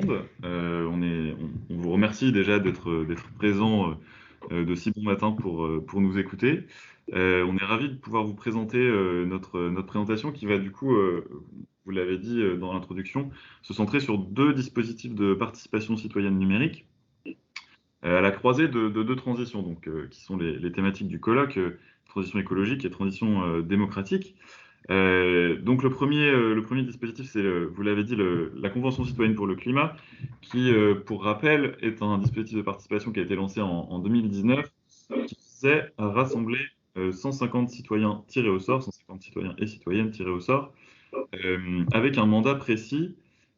monde. On vous remercie déjà d'être présent de si bon matin pour nous écouter. On est ravis de pouvoir vous présenter notre présentation qui va du coup, vous l'avez dit dans l'introduction, se centrer sur deux dispositifs de participation citoyenne numérique à la croisée de deux transitions, donc, qui sont les thématiques du colloque, transition écologique et transition démocratique. Donc le premier dispositif, c'est, vous l'avez dit, la Convention citoyenne pour le climat, qui, pour rappel, est un dispositif de participation qui a été lancé en 2019, qui visait à rassembler 150 citoyens tirés au sort, 150 citoyens et citoyennes tirés au sort, avec un mandat précis,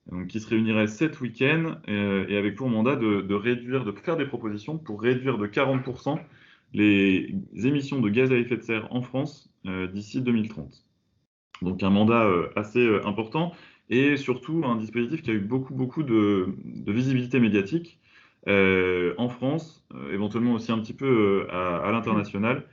donc, qui se réunirait 7 week-ends, et avec pour mandat de réduire, de faire des propositions pour réduire de 40% les émissions de gaz à effet de serre en France d'ici 2030. Donc un mandat assez important et surtout un dispositif qui a eu beaucoup de visibilité médiatique en France, éventuellement aussi un petit peu à l'international,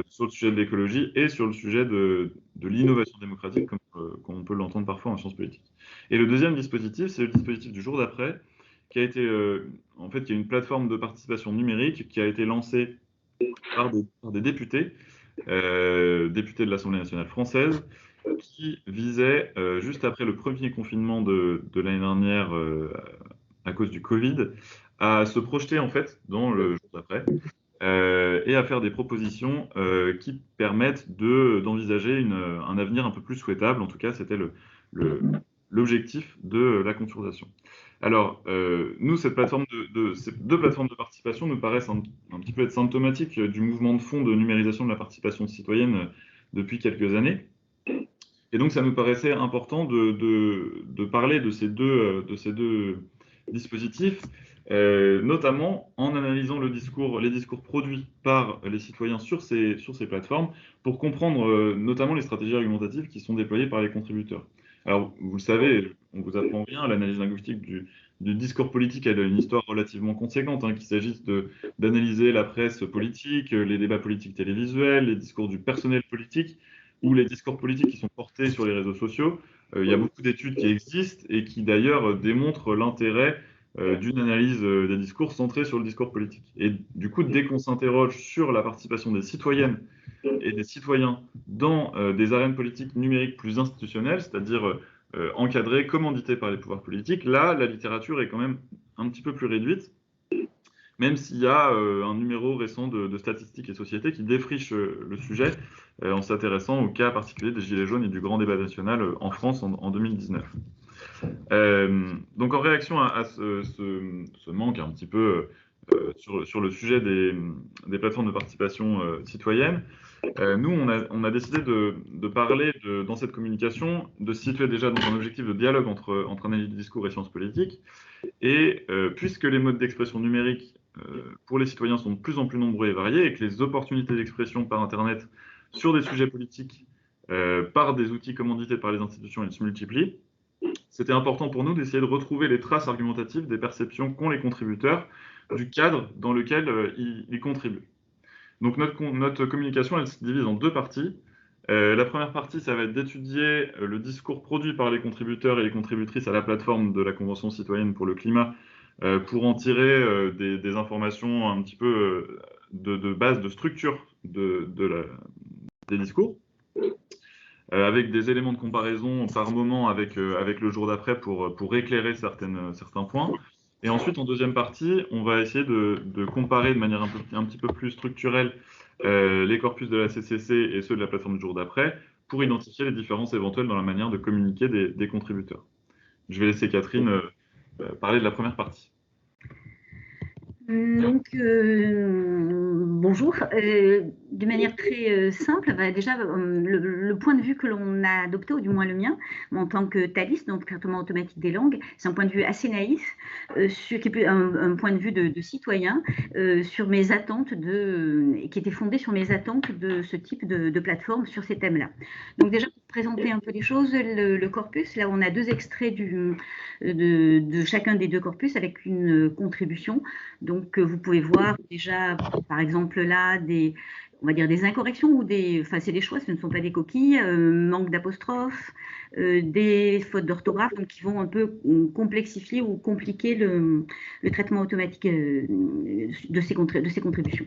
sur le sujet de l'écologie et sur le sujet de l'innovation démocratique, comme on peut l'entendre parfois en sciences politiques. Et le deuxième dispositif, c'est le dispositif du jour d'après, qui a été, en fait, qui est une plateforme de participation numérique qui a été lancée par des députés, députés de l'Assemblée nationale française, qui visait, juste après le premier confinement de l'année dernière, à cause du Covid, à se projeter en fait dans le jour d'après et à faire des propositions qui permettent d'envisager un avenir un peu plus souhaitable. En tout cas, c'était le- l'objectif de la consultation. Alors, nous, ces deux plateformes de participation nous paraissent un petit peu être symptomatiques du mouvement de fond de numérisation de la participation citoyenne depuis quelques années. Et donc, ça nous paraissait important de parler de ces deux dispositifs, notamment en analysant les discours produits par les citoyens sur ces plateformes, pour comprendre notamment les stratégies argumentatives qui sont déployées par les contributeurs. Alors, vous le savez, on vous apprend rien, l'analyse linguistique du discours politique, elle a une histoire relativement conséquente, hein, qu'il s'agisse d'analyser la presse politique, les débats politiques télévisuels, les discours du personnel politique, ou les discours politiques qui sont portés sur les réseaux sociaux. Il y a beaucoup d'études qui existent et qui d'ailleurs démontrent l'intérêt d'une analyse des discours centrée sur le discours politique. Et du coup, dès qu'on s'interroge sur la participation des citoyennes et des citoyens dans des arènes politiques numériques plus institutionnelles, c'est-à-dire encadrées, commanditées par les pouvoirs politiques, là, la littérature est quand même un petit peu plus réduite, même s'il y a un numéro récent de Statistiques et Sociétés qui défriche le sujet en s'intéressant au cas particulier des Gilets jaunes et du grand débat national en France en 2019. Donc en réaction à ce manque un petit peu sur le sujet des plateformes de participation citoyenne, nous, on a décidé de parler dans cette communication, de se situer déjà dans un objectif de dialogue entre analyse du discours et sciences politiques. Et puisque les modes d'expression numériques pour les citoyens sont de plus en plus nombreux et variés, et que les opportunités d'expression par Internet sur des sujets politiques par des outils commandités par les institutions, elles se multiplient, c'était important pour nous d'essayer de retrouver les traces argumentatives des perceptions qu'ont les contributeurs du cadre dans lequel ils contribuent. Donc notre communication, elle se divise en deux parties. La première partie, ça va être d'étudier le discours produit par les contributeurs et les contributrices à la plateforme de la Convention citoyenne pour le climat pour en tirer des informations un petit peu de base, de structure des discours, avec des éléments de comparaison par moment avec le jour d'après pour éclairer certains points. Et ensuite, en deuxième partie, on va essayer de comparer de manière un petit peu plus structurelle les corpus de la CCC et ceux de la plateforme du jour d'après pour identifier les différences éventuelles dans la manière de communiquer des contributeurs. Je vais laisser Catherine parler de la première partie. Bonjour. De manière très simple, déjà, le point de vue que l'on a adopté, ou du moins le mien, en tant que TALIS, donc traitement automatique des langues, c'est un point de vue assez naïf, qui est un point de vue de citoyen, sur mes attentes, qui était fondé sur mes attentes de ce type de plateforme sur ces thèmes-là. Donc déjà, pour présenter un peu les choses, le corpus, là on a deux extraits de chacun des deux corpus avec une contribution. Donc, vous pouvez voir déjà, par exemple, là, on va dire des incorrections ou enfin c'est des choix, ce ne sont pas des coquilles, manque d'apostrophes, des fautes d'orthographe, donc qui vont un peu complexifier ou compliquer le traitement automatique de ces contributions.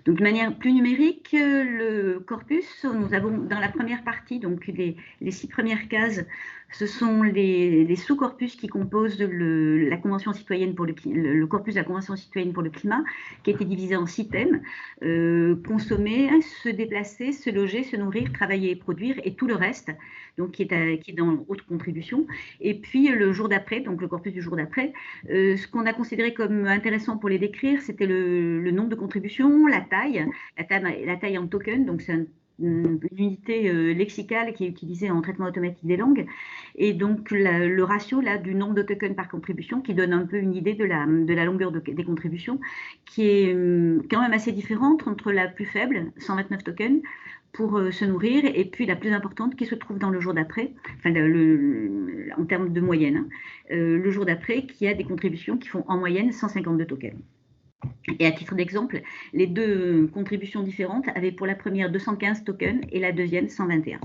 Donc, de manière plus numérique, le corpus, nous avons dans la première partie, donc les 6 premières cases, ce sont les sous-corpus qui composent la Convention citoyenne pour le corpus de la Convention citoyenne pour le climat, qui a été divisé en 6 thèmes, consommer, se déplacer, se loger, se nourrir, travailler et produire, et tout le reste, donc qui est dans autre contribution. Et puis le jour d'après, donc le corpus du jour d'après, ce qu'on a considéré comme intéressant pour les décrire, c'était le nombre de contributions, la taille en token, donc c'est une unité lexicale qui est utilisée en traitement automatique des langues, et donc le ratio là, du nombre de tokens par contribution qui donne un peu une idée de la longueur des contributions, qui est quand même assez différente entre la plus faible, 129 tokens, pour se nourrir, et puis la plus importante qui se trouve dans le jour d'après, enfin, en termes de moyenne, hein, le jour d'après qui a des contributions qui font en moyenne 152 tokens. Et à titre d'exemple, les 2 contributions différentes avaient pour la première 215 tokens et la deuxième 121.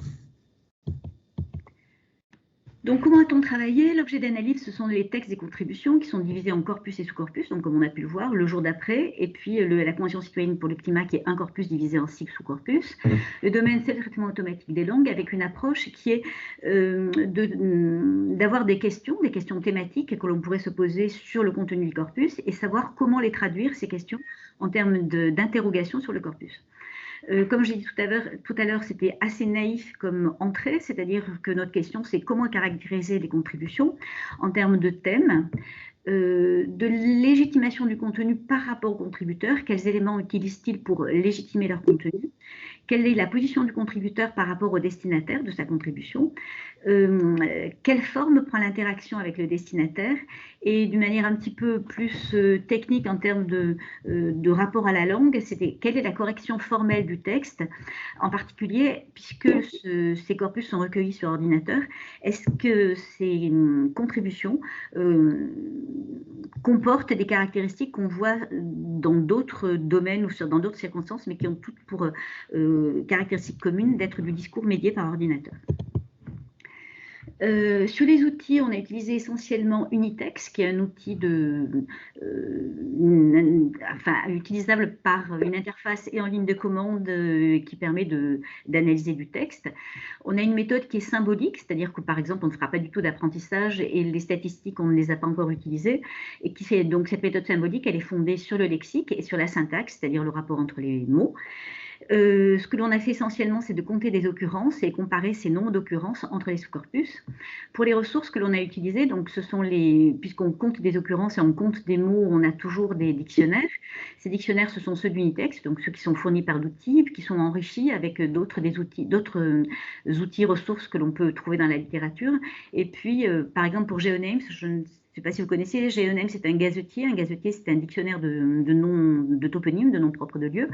Donc, comment a-t-on travaillé? L'objet d'analyse, ce sont les textes des contributions qui sont divisés en corpus et sous-corpus, donc comme on a pu le voir, le jour d'après, et puis la Convention citoyenne pour le climat qui est un corpus divisé en 6 sous-corpus. Le domaine, c'est le traitement automatique des langues, avec une approche qui est d'avoir des questions thématiques que l'on pourrait se poser sur le contenu du corpus et savoir comment les traduire, ces questions, en termes d'interrogation sur le corpus. Comme j'ai dit tout à l'heure, c'était assez naïf comme entrée, c'est-à-dire que notre question, c'est comment caractériser les contributions en termes de thèmes, de légitimation du contenu par rapport aux contributeurs, quels éléments utilisent-ils pour légitimer leur contenu, quelle est la position du contributeur par rapport au destinataire de sa contribution, quelle forme prend l'interaction avec le destinataire, et d'une manière un petit peu plus technique en termes de rapport à la langue, c'était quelle est la correction formelle du texte, en particulier puisque ces corpus sont recueillis sur ordinateur, est-ce que ces contributions comportent des caractéristiques qu'on voit dans d'autres domaines ou dans d'autres circonstances, mais qui ont toutes pour caractéristique commune d'être du discours médié par ordinateur. Sur les outils, on a utilisé essentiellement Unitext, qui est un outil utilisable par une interface et en ligne de commande qui permet d'analyser du texte. On a une méthode qui est symbolique, c'est-à-dire que par exemple, on ne fera pas du tout d'apprentissage et les statistiques, on ne les a pas encore utilisées. Et donc cette méthode symbolique, elle est fondée sur le lexique et sur la syntaxe, c'est-à-dire le rapport entre les mots. Ce que l'on a fait essentiellement, c'est de compter des occurrences et comparer ces nombres d'occurrences entre les sous-corpus. Pour les ressources que l'on a utilisées, donc ce sont puisqu'on compte des occurrences et on compte des mots, on a toujours des dictionnaires. Ces dictionnaires, ce sont ceux d'Unitext, donc ceux qui sont fournis par d'outils, qui sont enrichis avec d'autres outils ressources que l'on peut trouver dans la littérature. Et puis, par exemple, pour GeoNames, je ne sais pas si vous connaissez, GeoNames, c'est un gazetier. Un gazetier, c'est un dictionnaire de noms, de toponymes, de noms propres de lieux.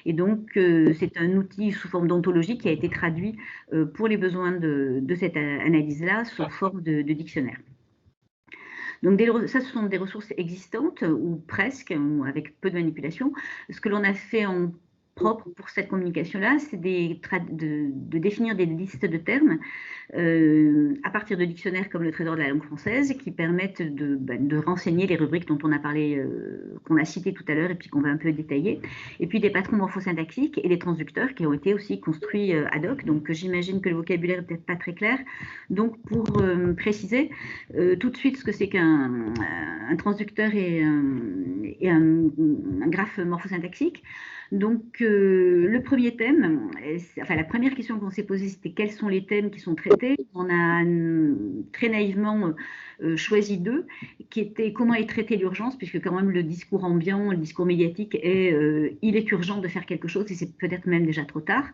Et donc, c'est un outil sous forme d'ontologie qui a été traduit pour les besoins de cette analyse-là sous forme de dictionnaire. Donc, ça, ce sont des ressources existantes, ou presque, ou avec peu de manipulation. Ce que l'on a fait en propre pour cette communication-là, c'est de définir des listes de termes à partir de dictionnaires comme le Trésor de la langue française qui permettent de renseigner les rubriques dont on a parlé, qu'on a citées tout à l'heure et puis qu'on va un peu détailler, et puis des patrons morphosyntaxiques et des transducteurs qui ont été aussi construits ad hoc. Donc j'imagine que le vocabulaire n'est peut-être pas très clair. Donc pour préciser tout de suite ce que c'est qu'un transducteur et un graphe morphosyntaxique. Donc, le premier thème, la première question qu'on s'est posée, c'était quels sont les thèmes qui sont traités. On a très naïvement choisi 2, qui étaient comment est traitée l'urgence, puisque quand même le discours ambiant, le discours médiatique il est urgent de faire quelque chose et c'est peut-être même déjà trop tard.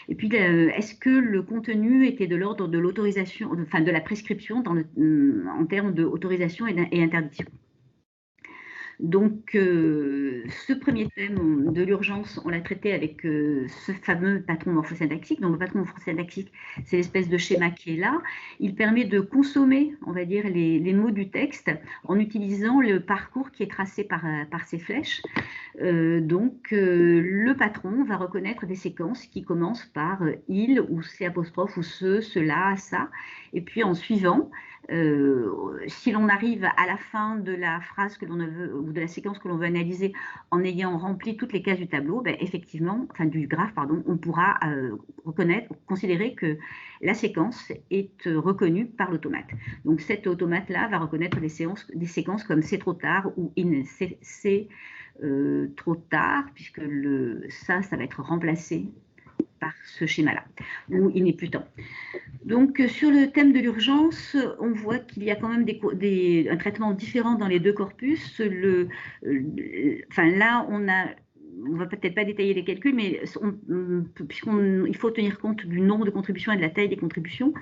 Et puis, est-ce que le contenu était de l'ordre de l'autorisation, de la prescription en termes d'autorisation et interdiction. Donc, ce premier thème de l'urgence, on l'a traité avec ce fameux patron morphosyntaxique. Donc, le patron morphosyntaxique, c'est l'espèce de schéma qui est là. Il permet de consommer, on va dire, les mots du texte en utilisant le parcours qui est tracé par ces flèches. Donc, le patron va reconnaître des séquences qui commencent par il ou c'est apostrophe ou ce, cela, ça. Et puis, en suivant, si l'on arrive à la fin de la phrase que l'on veut ou de la séquence que l'on veut analyser en ayant rempli toutes les cases du tableau, ben, effectivement, enfin du graphe, pardon, on pourra considérer que la séquence est reconnue par l'automate. Donc cet automate-là va reconnaître des séquences comme c'est trop tard ou c'est trop tard, puisque ça va être remplacé par ce schéma-là, où il n'est plus temps. Donc, sur le thème de l'urgence, on voit qu'il y a quand même un traitement différent dans les deux corpus. Enfin, là, on va peut-être pas détailler les calculs, mais il faut tenir compte du nombre de contributions et de la taille des contributions.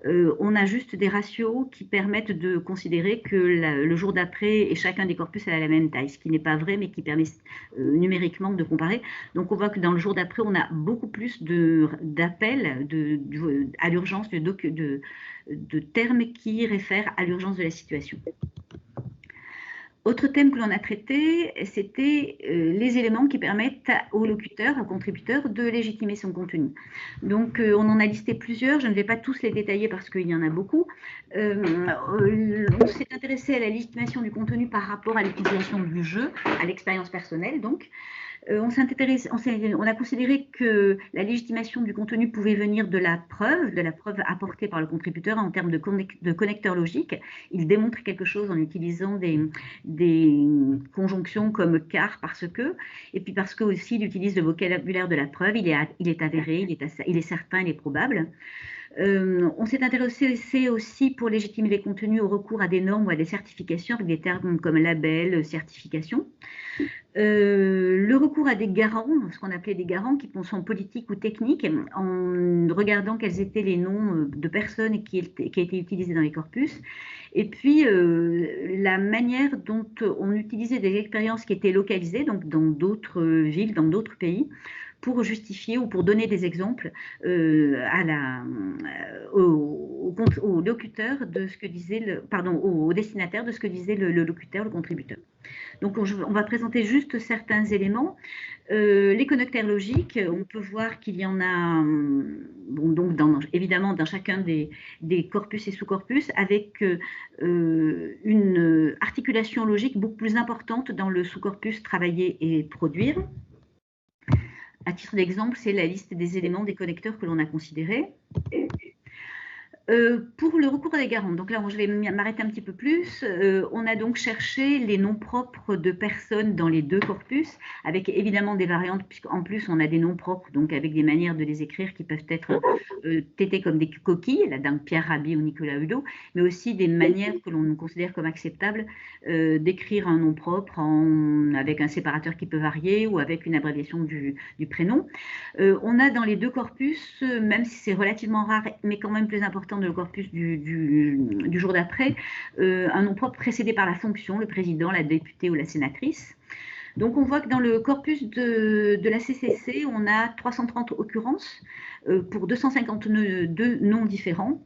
On a juste des ratios qui permettent de considérer que le jour d'après et chacun des corpus a la même taille, ce qui n'est pas vrai, mais qui permet numériquement de comparer. Donc on voit que dans le jour d'après, on a beaucoup plus d'appels à l'urgence, de termes qui réfèrent à l'urgence de la situation. Autre thème que l'on a traité, c'était les éléments qui permettent au locuteur, au contributeur, de légitimer son contenu. Donc, on en a listé plusieurs. Je ne vais pas tous les détailler parce qu'il y en a beaucoup. On s'est intéressé à la légitimation du contenu par rapport à l'utilisation du jeu, à l'expérience personnelle, donc. On a considéré que la légitimation du contenu pouvait venir de la preuve apportée par le contributeur en termes de connecteur logique. Il démontre quelque chose en utilisant des conjonctions comme car, parce que, et puis parce que aussi il utilise le vocabulaire de la preuve, il est avéré, il est certain, il est probable. On s'est intéressé aussi pour légitimer les contenus au recours à des normes ou à des certifications avec des termes comme label, certification. Le recours à des garants, ce qu'on appelait des garants qui sont politiques ou techniques, en regardant quels étaient les noms de personnes qui étaient utilisés dans les corpus, et puis la manière dont on utilisait des expériences qui étaient localisées, donc dans d'autres villes, dans d'autres pays, pour justifier ou pour donner des exemples au locuteur de ce que disait au destinataire de ce que disait le locuteur, le contributeur. Donc, on va présenter juste certains éléments. Les connecteurs logiques, on peut voir qu'il y en a, donc évidemment dans chacun des corpus et sous-corpus, avec une articulation logique beaucoup plus importante dans le sous-corpus travailler et produire. À titre d'exemple, c'est la liste des éléments des connecteurs que l'on a considérés. Pour le recours à des garants, donc là je vais m'arrêter un petit peu plus, on a donc cherché les noms propres de personnes dans les deux corpus, avec évidemment des variantes, puisqu'en plus on a des noms propres, donc avec des manières de les écrire qui peuvent être traitées comme des coquilles, là dans Pierre Rabhi ou Nicolas Hulot, mais aussi des manières que l'on considère comme acceptables d'écrire un nom propre avec un séparateur qui peut varier ou avec une abréviation du prénom. On a dans les deux corpus, même si c'est relativement rare, mais quand même plus important de le corpus du jour d'après, un nom propre précédé par la fonction, le président, la députée ou la sénatrice. Donc on voit que dans le corpus de la CCC, on a 330 occurrences pour 252 noms différents,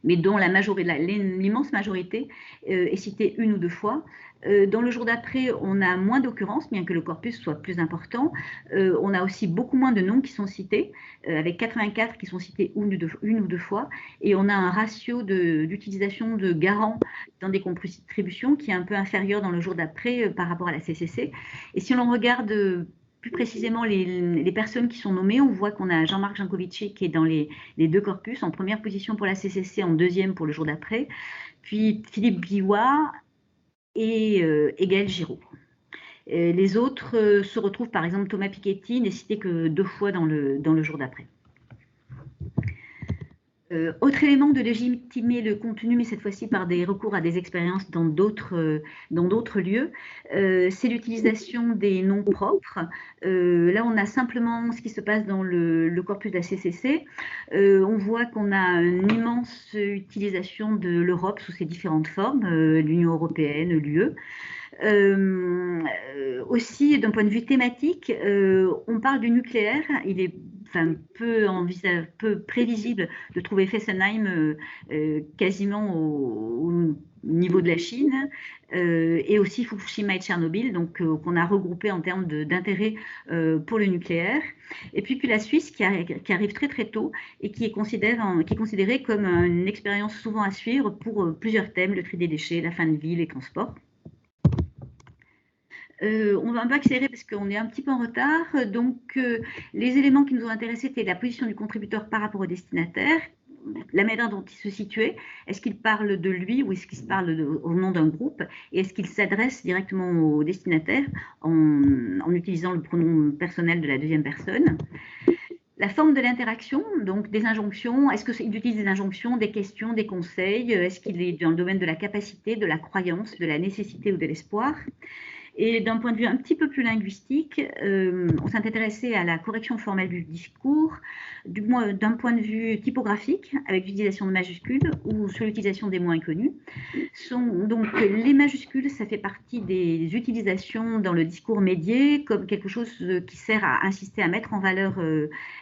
mais dont l'immense majorité est citée une ou deux fois. Dans le jour d'après, on a moins d'occurrences, bien que le corpus soit plus important. On a aussi beaucoup moins de noms qui sont cités, avec 84 qui sont cités une ou deux fois. Et on a un ratio d'utilisation de garants dans des contributions qui est un peu inférieur dans le jour d'après par rapport à la CCC. Et si l'on regarde plus précisément les personnes qui sont nommées, on voit qu'on a Jean-Marc Jancovici qui est dans les deux corpus, en première position pour la CCC, en deuxième pour le jour d'après, puis Philippe Biwa et Gaël Giraud. Les autres se retrouvent, par exemple, Thomas Piketty n'est cité que 2 fois dans le jour d'après. Autre élément de légitimer le contenu, mais cette fois-ci par des recours à des expériences dans d'autres lieux, c'est l'utilisation des noms propres. Là, on a simplement ce qui se passe dans le corpus de la CCC. On voit qu'on a une immense utilisation de l'Europe sous ses différentes formes, l'Union européenne, l'UE. Aussi, d'un point de vue thématique, on parle du nucléaire. Il est peu prévisible de trouver Fessenheim quasiment au niveau de la Chine, et aussi Fukushima et Tchernobyl, donc qu'on a regroupé en termes d'intérêt pour le nucléaire. Et puis la Suisse qui arrive très très tôt et qui est considérée comme une expérience souvent à suivre pour plusieurs thèmes, le tri des déchets, la fin de vie, les transports. On va un peu accélérer parce qu'on est un petit peu en retard. Donc, les éléments qui nous ont intéressés étaient la position du contributeur par rapport au destinataire, la manière dont il se situait. Est-ce qu'il parle de lui ou est-ce qu'il se parle au nom d'un groupe? Et est-ce qu'il s'adresse directement au destinataire en utilisant le pronom personnel de la deuxième personne? La forme de l'interaction, donc des injonctions, est-ce qu'il utilise des injonctions, des questions, des conseils? Est-ce qu'il est dans le domaine de la capacité, de la croyance, de la nécessité ou de l'espoir? Et d'un point de vue un petit peu plus linguistique, on s'est intéressé à la correction formelle du discours, d'un point de vue typographique, avec l'utilisation de majuscules ou sur l'utilisation des mots inconnus. Donc, les majuscules, ça fait partie des utilisations dans le discours médié comme quelque chose qui sert à insister, à mettre en valeur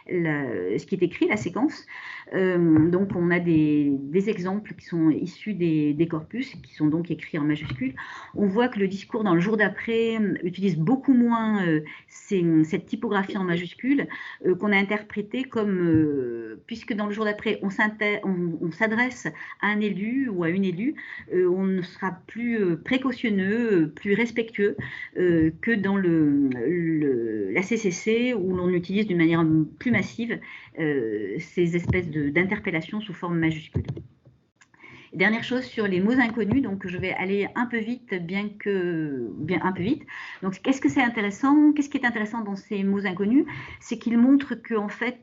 ce qui est écrit, la séquence. Donc, on a des exemples qui sont issus des corpus, qui sont donc écrits en majuscules. On voit que le discours dans le jour d'après utilise beaucoup moins cette typographie en majuscules qu'on a interprété comme, puisque dans le jour d'après, on s'adresse à un élu ou à une élue, on sera plus précautionneux, plus respectueux que dans la CCC où l'on utilise d'une manière plus massive ces espèces d'interpellations sous forme majuscule. Dernière chose sur les mots inconnus, donc je vais aller un peu vite, bien un peu vite. Donc, qu'est-ce que c'est intéressant? Qu'est-ce qui est intéressant dans ces mots inconnus? C'est qu'ils montrent qu'en fait,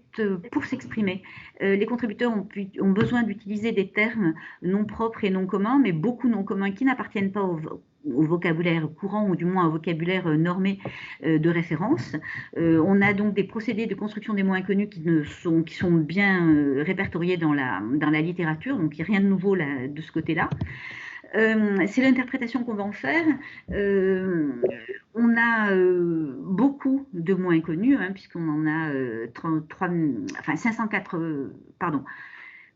pour s'exprimer, les contributeurs ont besoin d'utiliser des termes non propres et non communs, mais beaucoup non communs qui n'appartiennent pas au vocabulaire courant ou du moins au vocabulaire normé de référence. On a donc des procédés de construction des mots inconnus qui sont bien répertoriés dans la littérature, donc il n'y a rien de nouveau là, de ce côté-là. C'est l'interprétation qu'on va en faire. On a beaucoup de mots inconnus, hein, puisqu'on en a 504, pardon.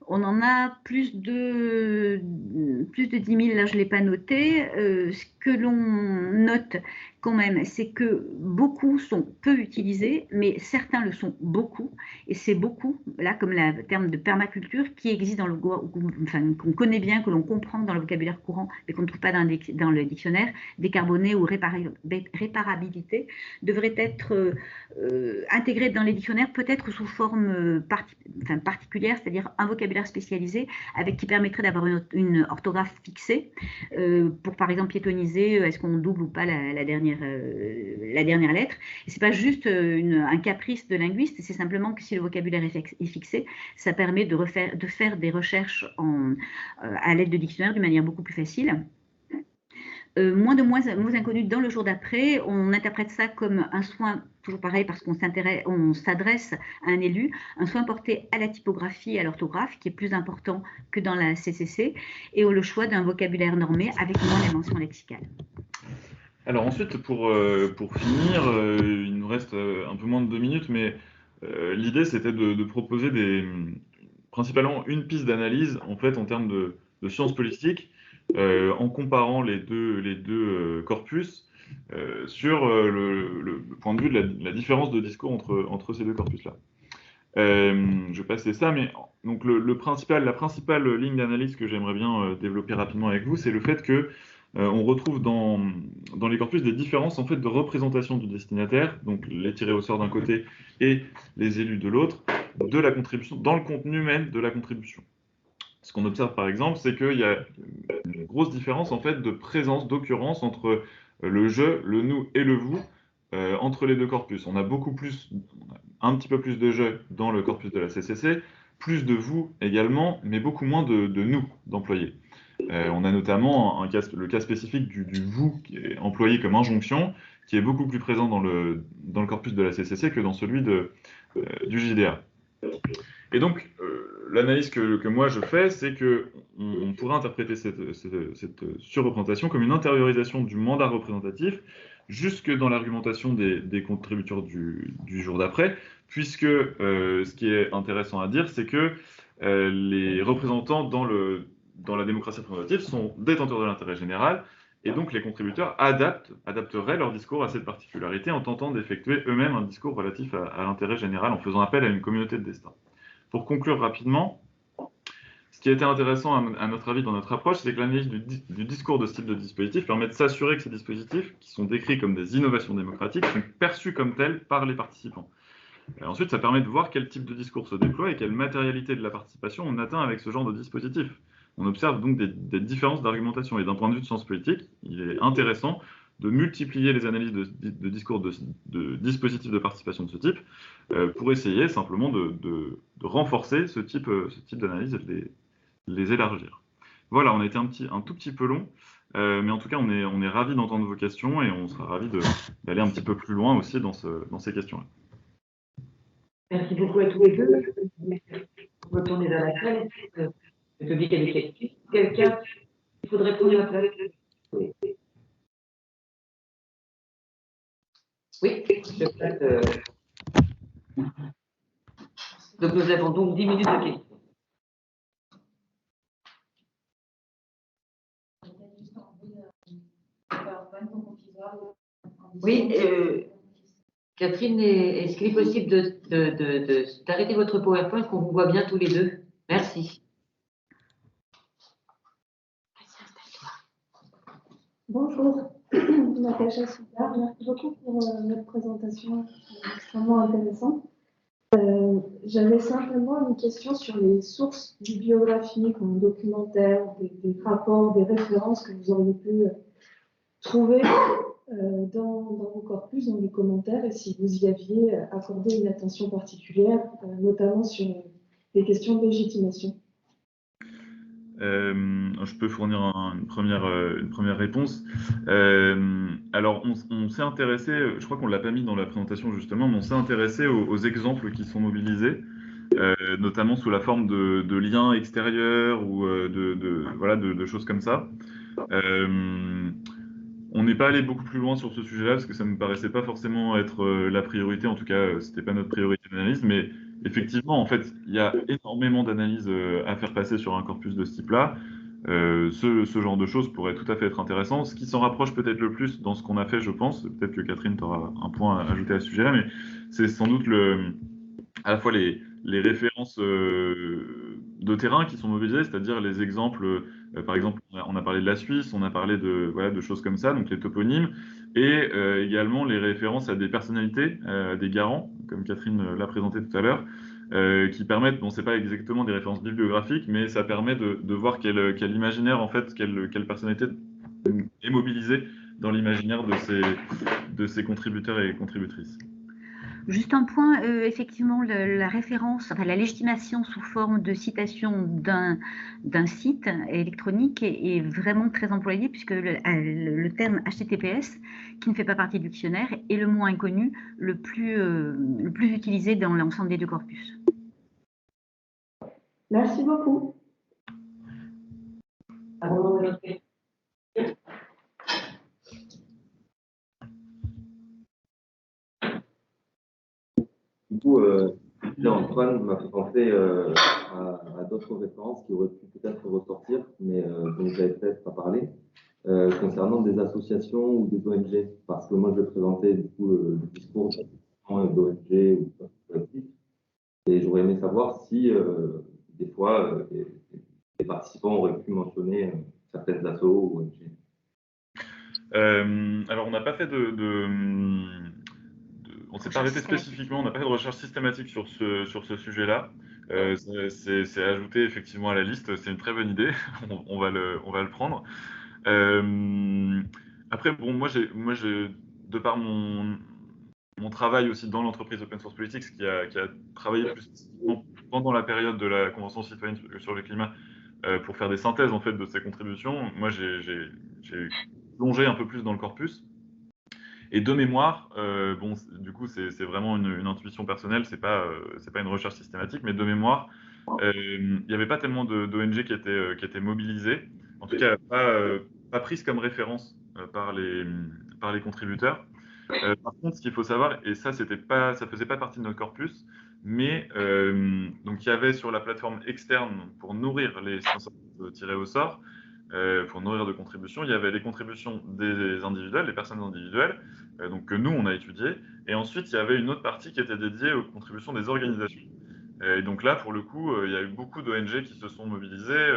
On en a plus de 10 000, là je ne l'ai pas noté. Ce que l'on note quand même, c'est que beaucoup sont peu utilisés, mais certains le sont beaucoup. Et c'est beaucoup, là comme le terme de permaculture, qui existe qu'on connaît bien, que l'on comprend dans le vocabulaire courant, mais qu'on ne trouve pas dans le dictionnaire. Décarboné ou réparabilité devrait être intégré dans les dictionnaires, peut-être sous forme particulière, c'est-à-dire un vocabulaire spécialisé qui permettrait d'avoir une orthographe fixée pour par exemple piétoniser, est-ce qu'on double ou pas la dernière lettre. Et c'est pas juste un caprice de linguiste, c'est simplement que si le vocabulaire est fixé, ça permet de faire des recherches à l'aide de dictionnaires d'une manière beaucoup plus facile. Moins de mots inconnus dans le jour d'après, on interprète ça comme un soin, toujours pareil parce qu'on s'adresse à un élu, un soin porté à la typographie et à l'orthographe qui est plus important que dans la CCC, et le choix d'un vocabulaire normé avec moins les mentions lexicales. Alors ensuite, pour finir, il nous reste un peu moins de 2 minutes, mais l'idée c'était de proposer principalement une piste d'analyse en fait en termes de sciences politiques, en comparant les deux corpus sur le point de vue de la différence de discours entre ces deux corpus-là. Je vais passer ça, mais donc la principale ligne d'analyse que j'aimerais bien développer rapidement avec vous, c'est le fait que on retrouve dans les corpus des différences en fait de représentation du destinataire, donc les tirés au sort d'un côté et les élus de l'autre, de la contribution, dans le contenu même de la contribution. Ce qu'on observe par exemple, c'est qu'il y a une grosse différence en fait de présence, d'occurrence entre le je, le nous et le vous entre les deux corpus. On a un petit peu plus de je dans le corpus de la CCC, plus de vous également, mais beaucoup moins de nous d'employés. On a notamment le cas spécifique du vous qui est employé comme injonction, qui est beaucoup plus présent dans le corpus de la CCC que dans celui du JDA. Et donc, l'analyse que moi je fais, c'est que on pourrait interpréter cette surreprésentation comme une intériorisation du mandat représentatif jusque dans l'argumentation des contributeurs du jour d'après, puisque ce qui est intéressant à dire, c'est que les représentants dans la démocratie représentative sont détenteurs de l'intérêt général, et donc les contributeurs adapteraient leur discours à cette particularité en tentant d'effectuer eux-mêmes un discours relatif à l'intérêt général en faisant appel à une communauté de destin. Pour conclure rapidement, ce qui a été intéressant à notre avis dans notre approche, c'est que l'analyse du discours de ce type de dispositif permet de s'assurer que ces dispositifs, qui sont décrits comme des innovations démocratiques, sont perçus comme tels par les participants. Ensuite, ça permet de voir quel type de discours se déploie et quelle matérialité de la participation on atteint avec ce genre de dispositif. On observe donc des différences d'argumentation. Et d'un point de vue de science politique, il est intéressant de multiplier les analyses de discours de dispositifs de participation de ce type pour essayer simplement de renforcer ce type d'analyse et de les élargir. Voilà, on a été un tout petit peu long, mais en tout cas, on est ravis d'entendre vos questions et on sera ravis d'aller un petit peu plus loin aussi dans ces questions-là. Merci beaucoup à tous les deux. On va retourner vers la salle. Je te dis qu'elle est questions. Quelqu'un, il faudrait prendre la place. Oui, je passe. Donc nous avons donc 10 minutes de questions. Oui, Catherine, est-ce qu'il est possible d'arrêter votre PowerPoint qu'on vous voit bien tous les deux? Merci. Bonjour, Natacha Soudard. Merci beaucoup pour votre présentation extrêmement intéressante. J'avais simplement une question sur les sources bibliographiques, documentaires, des rapports, des références que vous auriez pu trouver dans vos corpus, dans les commentaires, et si vous y aviez accordé une attention particulière, notamment sur les questions de légitimation. Je peux fournir une première réponse. Alors, on s'est intéressé, je crois qu'on ne l'a pas mis dans la présentation justement, mais on s'est intéressé aux exemples qui sont mobilisés, notamment sous la forme de liens extérieurs ou de choses comme ça. On n'est pas allé beaucoup plus loin sur ce sujet-là parce que ça ne me paraissait pas forcément être la priorité, en tout cas, c'était pas notre priorité d'analyse, mais effectivement, en fait, il y a énormément d'analyses à faire passer sur un corpus de ce type-là. Ce genre de choses pourrait tout à fait être intéressant. Ce qui s'en rapproche peut-être le plus dans ce qu'on a fait, je pense, peut-être que Catherine t'aura un point à ajouter à ce sujet-là, mais c'est sans doute à la fois les références de terrain qui sont mobilisées, c'est-à-dire les exemples, par exemple, on a parlé de la Suisse, on a parlé de choses comme ça, donc les toponymes, et également les références à des personnalités, des garants, comme Catherine l'a présenté tout à l'heure, qui permettent, bon, c'est pas exactement des références bibliographiques, mais ça permet de voir quel imaginaire, en fait, quelle personnalité est mobilisée dans l'imaginaire de ces contributeurs et contributrices. Juste un point, effectivement, la référence, enfin la légitimation sous forme de citation d'un site électronique est vraiment très employé puisque le terme HTTPS, qui ne fait pas partie du dictionnaire, est le mot inconnu le plus utilisé dans l'ensemble des deux corpus. Merci beaucoup. Du coup, Antoine m'a fait penser à d'autres références qui auraient pu peut-être ressortir, mais dont je n'avais peut-être pas parlé, concernant des associations ou des ONG. Parce que moi, je vais présenter du coup le discours d'ONG ou collectif. Et j'aurais aimé savoir si, des fois, les participants auraient pu mentionner certaines assos ou ONG. Alors, on n'a pas fait on s'est pas arrêté spécifiquement, on n'a pas fait de recherche systématique sur ce sujet-là. C'est ajouté effectivement à la liste, c'est une très bonne idée, on va le prendre. Après, bon, moi, de par mon travail aussi dans l'entreprise Open Source Politics, qui a travaillé plus spécifiquement pendant la période de la Convention citoyenne sur le climat, pour faire des synthèses en fait de ces contributions, moi j'ai plongé un peu plus dans le corpus. Et de mémoire, bon, du coup, c'est vraiment une intuition personnelle, c'est pas une recherche systématique, mais de mémoire, il n'y avait pas tellement d'ONG qui étaient mobilisées, en tout cas pas prises comme référence par les contributeurs. Par contre, ce qu'il faut savoir, et ça faisait pas partie de notre corpus, mais donc il y avait sur la plateforme externe pour nourrir les 500 tirés au sort, pour nourrir de contributions, il y avait les contributions des individuels, des personnes individuelles, donc que nous on a étudiées, et ensuite il y avait une autre partie qui était dédiée aux contributions des organisations. Et donc là, pour le coup, il y a eu beaucoup d'ONG qui se sont mobilisées,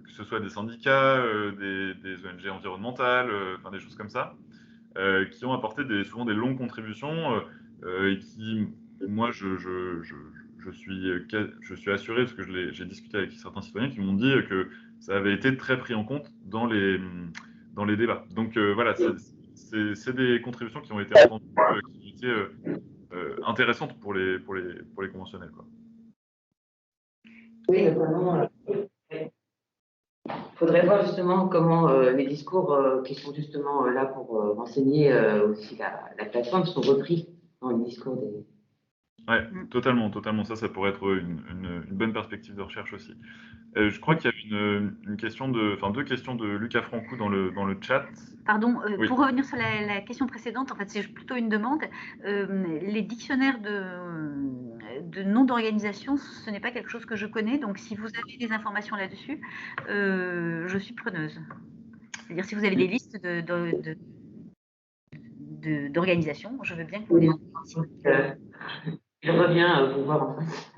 que ce soit des syndicats, des ONG environnementales, enfin des choses comme ça, qui ont apporté souvent des longues contributions et qui, moi, je suis assuré, parce que j'ai discuté avec certains citoyens qui m'ont dit que ça avait été très pris en compte dans les débats. Donc voilà, c'est des contributions qui ont été entendues, qui ont été intéressantes pour les conventionnels, quoi. Oui, notamment, il faudrait voir justement comment les discours qui sont justement là pour renseigner aussi la plateforme sont repris dans les discours des. Ouais, totalement. Ça pourrait être une bonne perspective de recherche aussi. Je crois qu'il y a une question deux questions de Lucas Francou dans le chat. Pardon, Oui. pour revenir sur la question précédente, en fait, c'est plutôt une demande. Les dictionnaires de noms d'organisation, ce n'est pas quelque chose que je connais. Donc, si vous avez des informations là-dessus, je suis preneuse. C'est-à-dire, si vous avez des listes d'organisations, je veux bien que vous les envoyiez. Je reviens vous voir en face.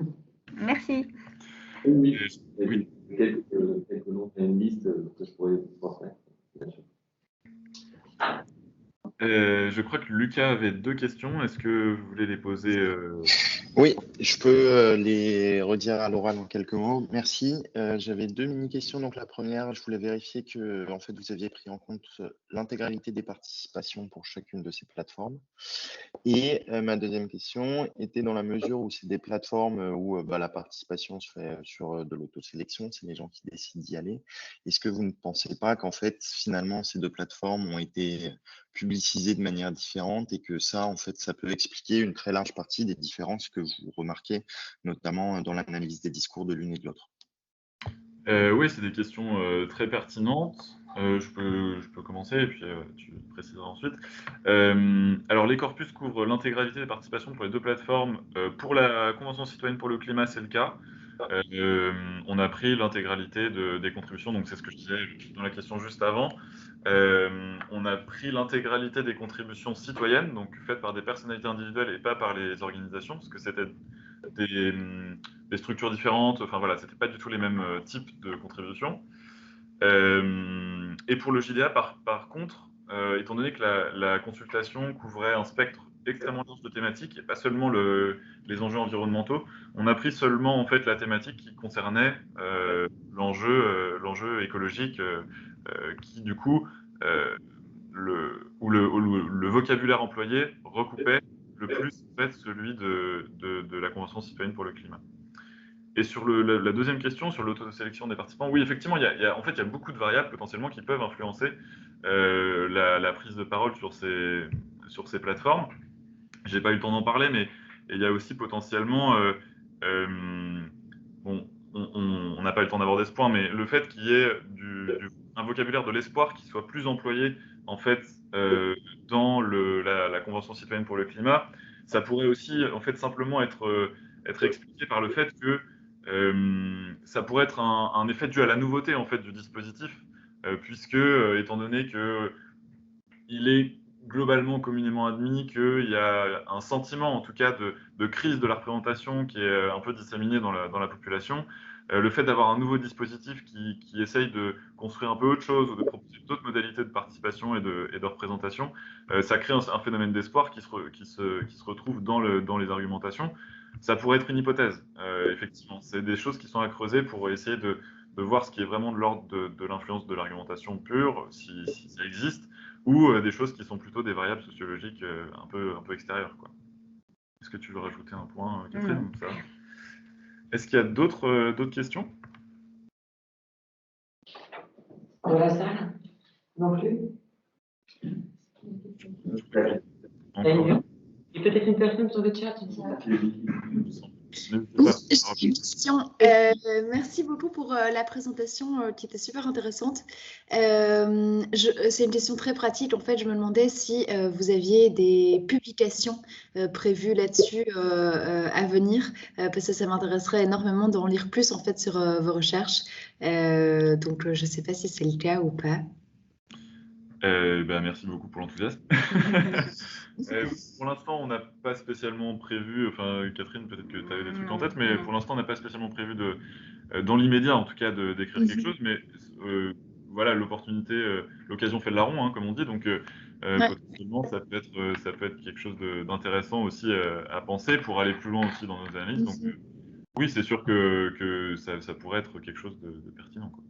Merci. Oui, Oui. quelques noms, il y a une liste que je pourrais vous transmettre, bien sûr. Je crois que Lucas avait deux questions. Est-ce que vous voulez les poser Oui, je peux les redire à l'oral en quelques mots. Merci. J'avais deux mini-questions. Donc la première, je voulais vérifier que en fait, vous aviez pris en compte l'intégralité des participations pour chacune de ces plateformes. Et ma deuxième question était dans la mesure où c'est des plateformes où la participation se fait sur de l'autosélection, c'est les gens qui décident d'y aller. Est-ce que vous ne pensez pas qu'en fait, finalement, ces deux plateformes ont été publicisées de manière différente et que ça, en fait, ça peut expliquer une très large partie des différences que vous remarquez, notamment dans l'analyse des discours de l'une et de l'autre? Oui, c'est des questions très pertinentes. Je peux commencer et puis tu préciseras ensuite. Alors, les corpus couvrent l'intégralité des participations pour les deux plateformes. Pour la Convention citoyenne pour le climat, c'est le cas. On a pris l'intégralité des contributions, donc c'est ce que je disais dans la question juste avant. On a pris l'intégralité des contributions citoyennes, donc faites par des personnalités individuelles et pas par les organisations, parce que c'était des structures différentes. Enfin voilà, c'était pas du tout les mêmes types de contributions. Et pour le JDA, par contre, étant donné que la consultation couvrait un spectre extrêmement large de thématiques et pas seulement les enjeux environnementaux, on a pris seulement en fait la thématique qui concernait l'enjeu écologique, qui du coup le vocabulaire employé recoupait le plus en fait celui de la Convention citoyenne pour le climat. Et sur la deuxième question, sur l'autosélection des participants, oui, effectivement, en fait, il y a beaucoup de variables potentiellement qui peuvent influencer la prise de parole sur ces plateformes. Je n'ai pas eu le temps d'en parler, mais il y a aussi potentiellement, bon, on n'a pas eu le temps d'aborder ce point, mais le fait qu'il y ait un vocabulaire de l'espoir qui soit plus employé en fait dans la Convention citoyenne pour le climat, ça pourrait aussi en fait simplement être expliqué par le fait que ça pourrait être un effet dû à la nouveauté en fait du dispositif, puisque étant donné que il est globalement communément admis qu'il y a un sentiment en tout cas de crise de la représentation qui est un peu disséminé dans la population. Le fait d'avoir un nouveau dispositif qui essaye de construire un peu autre chose ou de proposer d'autres modalités de participation et de représentation, ça crée un phénomène d'espoir qui se retrouve dans les argumentations. Ça pourrait être une hypothèse, effectivement. C'est des choses qui sont à creuser pour essayer de voir ce qui est vraiment de l'ordre de l'influence de l'argumentation pure, si ça existe, ou des choses qui sont plutôt des variables sociologiques un peu extérieures, quoi. Est-ce que tu veux rajouter un point, Catherine, ou ça? Est-ce qu'il y a d'autres questions? Dans la salle? Non plus? Encore. Il y a peut-être une personne sur le chat, je ne sais pas. N'hésitez Oui, pas. j'ai une question. Merci beaucoup pour la présentation qui était super intéressante. C'est une question très pratique. En fait, je me demandais si vous aviez des publications prévues là-dessus à venir, parce que ça m'intéresserait énormément d'en lire plus en fait sur vos recherches. Donc, je ne sais pas si c'est le cas ou pas. Merci beaucoup pour l'enthousiasme. Pour l'instant, on n'a pas spécialement prévu, enfin Catherine, peut-être que tu avais des trucs en tête, mais pour l'instant, on n'a pas spécialement prévu dans l'immédiat en tout cas, d'écrire quelque chose, mais voilà, l'occasion fait le larron, hein, comme on dit, donc Ouais. potentiellement, ça peut être quelque chose d'intéressant aussi à penser pour aller plus loin aussi dans nos analyses. Donc oui, c'est sûr que ça pourrait être quelque chose de pertinent, quoi.